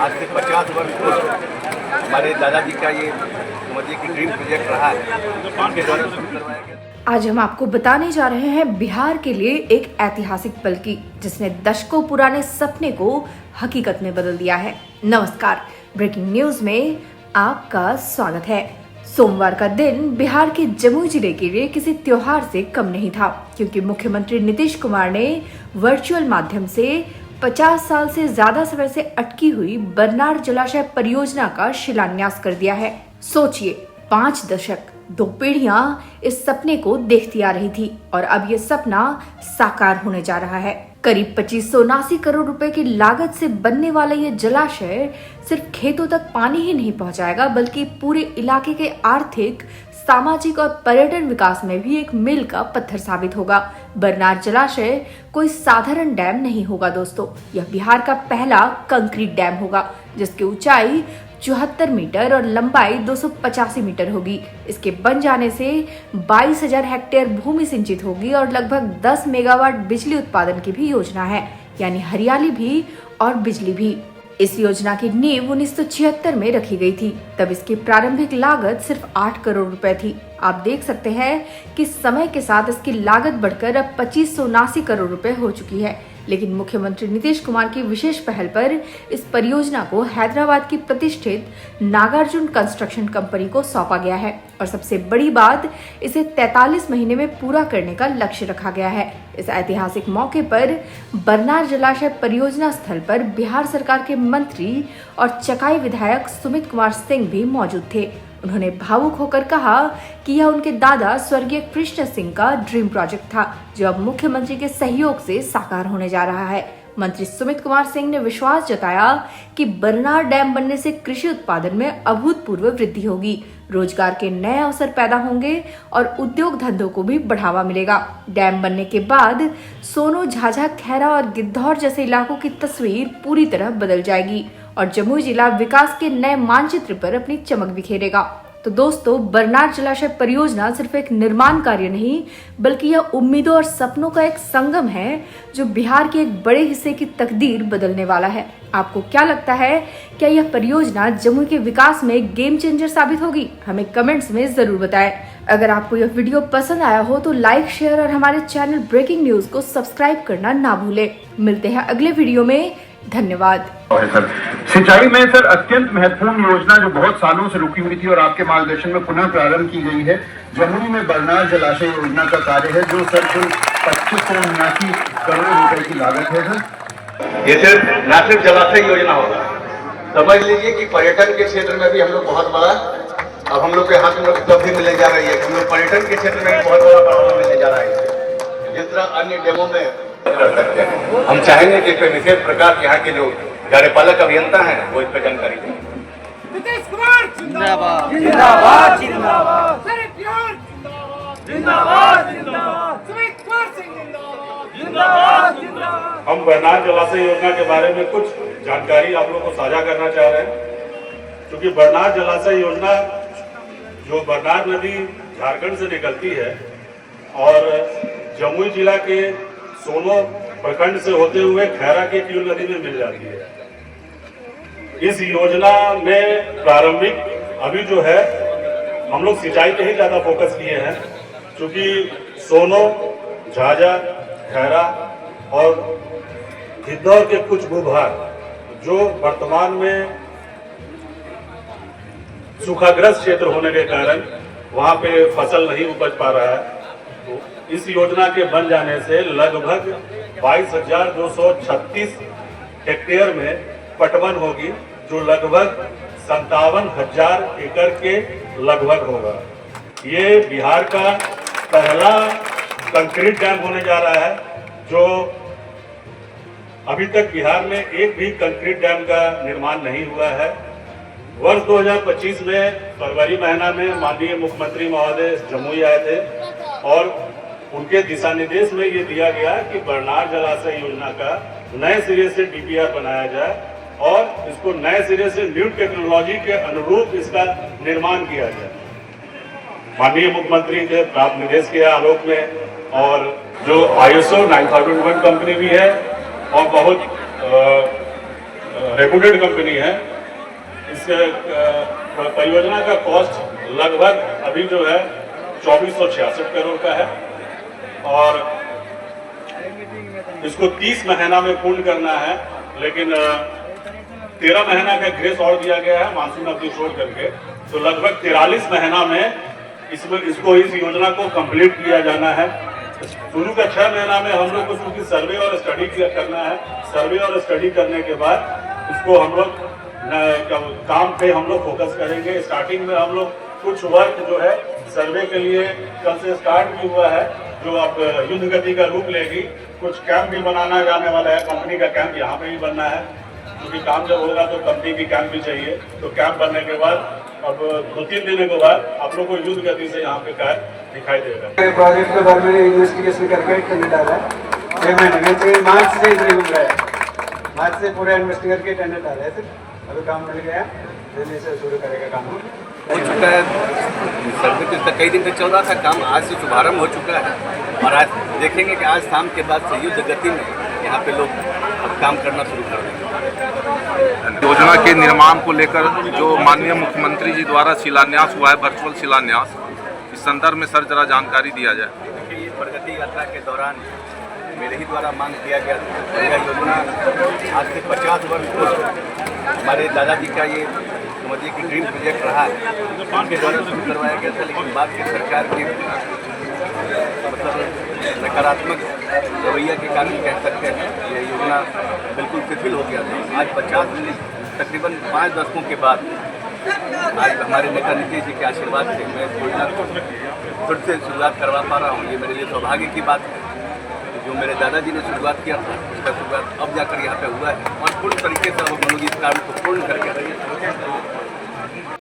आज से 50 वर्ष पूर्व हमारे दादाजी का ये समझिए कि ड्रीम प्रोजेक्ट रहा है, उनके द्वारा शुरू करवाया गया। आज हम आपको बताने जा रहे हैं बिहार के लिए एक ऐतिहासिक पल की, जिसने दशकों पुराने सपने को हकीकत में बदल दिया है। नमस्कार, ब्रेकिंग न्यूज में आपका स्वागत है। सोमवार का दिन बिहार के जमुई जिले के लिए किसी त्योहार से कम नहीं था, क्योंकि मुख्यमंत्री नीतीश कुमार ने वर्चुअल माध्यम से 50 साल से ज्यादा समय से अटकी हुई बरनार जलाशय परियोजना का शिलान्यास कर दिया है। सोचिए, 5 दशक, 2 पीढ़ियां इस सपने को देखती आ रही थी और अब ये सपना साकार होने जा रहा है। करीब 2579 करोड़ रुपए की लागत से बनने वाला ये जलाशय सिर्फ खेतों तक पानी ही नहीं पहुंचाएगा, बल्कि पूरे इलाके के आर्थिक, सामाजिक और पर्यटन विकास में भी एक मील का पत्थर साबित होगा। बरनार जलाशय कोई साधारण डैम नहीं होगा दोस्तों, यह बिहार का पहला कंक्रीट डैम होगा, जिसकी ऊंचाई 74 मीटर और लंबाई 285 मीटर होगी। इसके बन जाने से 22,000 हेक्टेयर भूमि सिंचित होगी और लगभग 10 मेगावाट बिजली उत्पादन की भी योजना है, यानी हरियाली भी और बिजली भी। इस योजना की नींव 1976 में रखी गई थी। तब इसकी प्रारंभिक लागत सिर्फ 8 करोड़ रुपए थी। आप देख सकते हैं कि समय के साथ इसकी लागत बढ़कर अब 2579 करोड़ रुपए हो चुकी है। लेकिन मुख्यमंत्री नीतीश कुमार की विशेष पहल पर इस परियोजना को हैदराबाद की प्रतिष्ठित नागार्जुन कंस्ट्रक्शन कंपनी को सौंपा गया है और सबसे बड़ी बात, इसे 43 महीने में पूरा करने का लक्ष्य रखा गया है। इस ऐतिहासिक मौके पर बरनार जलाशय परियोजना स्थल पर बिहार सरकार के मंत्री और चकाई विधायक सुमित कुमार सिंह भी मौजूद थे। उन्होंने भावुक होकर कहा कि यह उनके दादा स्वर्गीय कृष्ण सिंह का ड्रीम प्रोजेक्ट था, जो अब मुख्यमंत्री के सहयोग से साकार होने जा रहा है। मंत्री सुमित कुमार सिंह ने विश्वास जताया कि बरनार डैम बनने से कृषि उत्पादन में अभूतपूर्व वृद्धि होगी, रोजगार के नए अवसर पैदा होंगे और उद्योग धंधों को भी बढ़ावा मिलेगा। डैम बनने के बाद सोनो, झाझा, खैरा और गिद्धौर जैसे इलाकों की तस्वीर पूरी तरह बदल जाएगी और जमुई जिला विकास के नए मानचित्र पर अपनी चमक बिखेरेगा। तो दोस्तों, बरनार जलाशय परियोजना सिर्फ एक निर्माण कार्य नहीं, बल्कि यह उम्मीदों और सपनों का एक संगम है, जो बिहार के एक बड़े हिस्से की तकदीर बदलने वाला है। आपको क्या लगता है, क्या यह परियोजना जमुई के विकास में एक गेम चेंजर साबित होगी? हमें कमेंट्स में जरूर बताएं। अगर आपको यह वीडियो पसंद आया हो तो लाइक, शेयर और हमारे चैनल ब्रेकिंग न्यूज को सब्सक्राइब करना ना भूलें। मिलते हैं अगले वीडियो में। धन्यवाद। सिंचाई में सर अत्यंत महत्वपूर्ण योजना जो बहुत सालों से रुकी हुई थी और आपके मार्गदर्शन में पुनः प्रारंभ की गई है, जमुई में बरनार जलाशय योजना का कार्य है, जो सर कुल 2579 करोड़ रुपए की लागत है। सर ये सिर्फ न सिर्फ जलाशय योजना होगा, समझ लीजिए कि पर्यटन के क्षेत्र में भी हम लोग बहुत बड़ा, अब हम लोग के हाथ में उपलब्धि मिलने जा रही है। हम लोग पर्यटन के क्षेत्र में भी बहुत बड़ा बढ़ावा मिलने जा रहा है, जिस तरह अन्य डेमों में कर सकते हैं। हम चाहेंगे कि कोई विशेष प्रकार के यहाँ के जो कार्यपालक अभियंता हैं वो इस पर जानकारी दें। नीतीश कुमार जिंदाबाद, जिंदाबाद जिंदाबाद, जिंदाबाद, जिंदाबाद, सुमित कुमार सिंह जिंदाबाद, जिंदाबाद जिंदाबाद। हम बरनार जलाशय योजना के बारे में कुछ जानकारी आप लोगों को साझा करना चाह रहे हैं, क्योंकि बरनार जलाशय योजना जो बरनार नदी झारखंड से निकलती है और जमुई जिला के सोनो प्रखंड से होते हुए खैरा के क्यूल नदी में मिल जाती है। इस योजना में प्रारंभिक अभी जो है हम लोग सिंचाई पे ही ज्यादा फोकस किए हैं, क्योंकि सोनो, झाझा, खैरा और गिद्धौर के कुछ भूभाग जो वर्तमान में सूखाग्रस्त क्षेत्र होने के कारण वहां पे फसल नहीं उपज पा रहा है। तो इस योजना के बन जाने से लगभग 22,236 हेक्टेयर में पटवन होगी, जो लगभग 57,000 एकड़ के लगभग होगा। ये बिहार का पहला कंक्रीट डैम होने जा रहा है, जो अभी तक बिहार में एक भी कंक्रीट डैम का निर्माण नहीं हुआ है। वर्ष 2025 में फरवरी महीना में माननीय मुख्यमंत्री महोदय जमुई आए थे और उनके दिशा निर्देश में ये दिया गया कि बरनार जलाशय योजना का नए सिरे से डीपीआर बनाया जाए और इसको नए सिरे से न्यू टेक्नोलॉजी के अनुरूप इसका निर्माण किया जाए। माननीय मुख्यमंत्री के प्राप्त निर्देश के आलोक में और जो ISO 9001 कंपनी भी है और बहुत रेपुटेड कंपनी है। इस परियोजना का कॉस्ट लगभग अभी जो है 2466 करोड़ का है और इसको 30 महीना में पूर्ण करना है, लेकिन 13 महीना का ग्रेस और दिया गया है मानसून अवधि छोड़ करके, तो लगभग 43 महीना में इस योजना को कंप्लीट किया जाना है। शुरू का 6 महीना में हम लोग को क्योंकि सर्वे और स्टडी करना है, सर्वे और स्टडी करने के बाद इसको हम लोग काम पे हम लोग फोकस करेंगे। स्टार्टिंग में हम लोग कुछ वर्क जो है सर्वे के लिए कल से स्टार्ट भी हुआ है, जो अब युद्ध गति का रूप लेगी। कुछ कैंप भी बनाना जाने वाला है, कंपनी का कैंप यहाँ पे भी बनना है, क्योंकि काम जब होगा तो कंपनी की कैंप भी चाहिए। तो कैंप बनने के बाद अब 2-3 दिनों के बाद आप लोग को युद्ध गति से यहाँ पे कार्य दिखाई देगा। प्रोजेक्ट के बारे में इन्वेस्टिगेशन करके टेंडर डाला है 6 महीने में, मार्च से इधर घूम रहा है, मार्च से पूरा इन्वेस्ट करके टेंडर डाला है। अभी काम मिल गया, जल्दी से शुरू करेगा काम हो चुका है। सर्वे तो कई दिन से चल रहा था, काम आज से शुभारंभ हो चुका है और आज देखेंगे कि आज शाम के बाद से युद्ध गति में यहाँ पे लोग अब काम करना शुरू कर देंगे। योजना के निर्माण को लेकर जो माननीय मुख्यमंत्री जी द्वारा शिलान्यास हुआ है, वर्चुअल शिलान्यास, इस संदर्भ में सर जरा जानकारी दिया जाए। देखिए, ये प्रगति यात्रा के दौरान मेरे ही द्वारा मांग किया गया था। यह योजना आज से 50 वर्ष पूर्व हमारे दादाजी का ये समझिए कि ड्रीम प्रोजेक्ट रहा है, उनके द्वारा शुरू करवाया गया था। लेकिन बाद की सरकार के मतलब नकारात्मक रवैया के कारण कह सकते हैं यह योजना बिल्कुल शिथिल हो गया था। आज तकरीबन 5 दशकों के बाद आज हमारे नेता नीतीश जी के आशीर्वाद से मैं इस योजना को फिर से शुरुआत करवा पा रहा हूँ। ये मेरे लिए सौभाग्य की बात है। जो मेरे दादाजी ने शुरुआत किया था उसका शुरुआत अब जाकर यहाँ पे हुआ है और पूर्ण तरीके से हम लोग इस काम को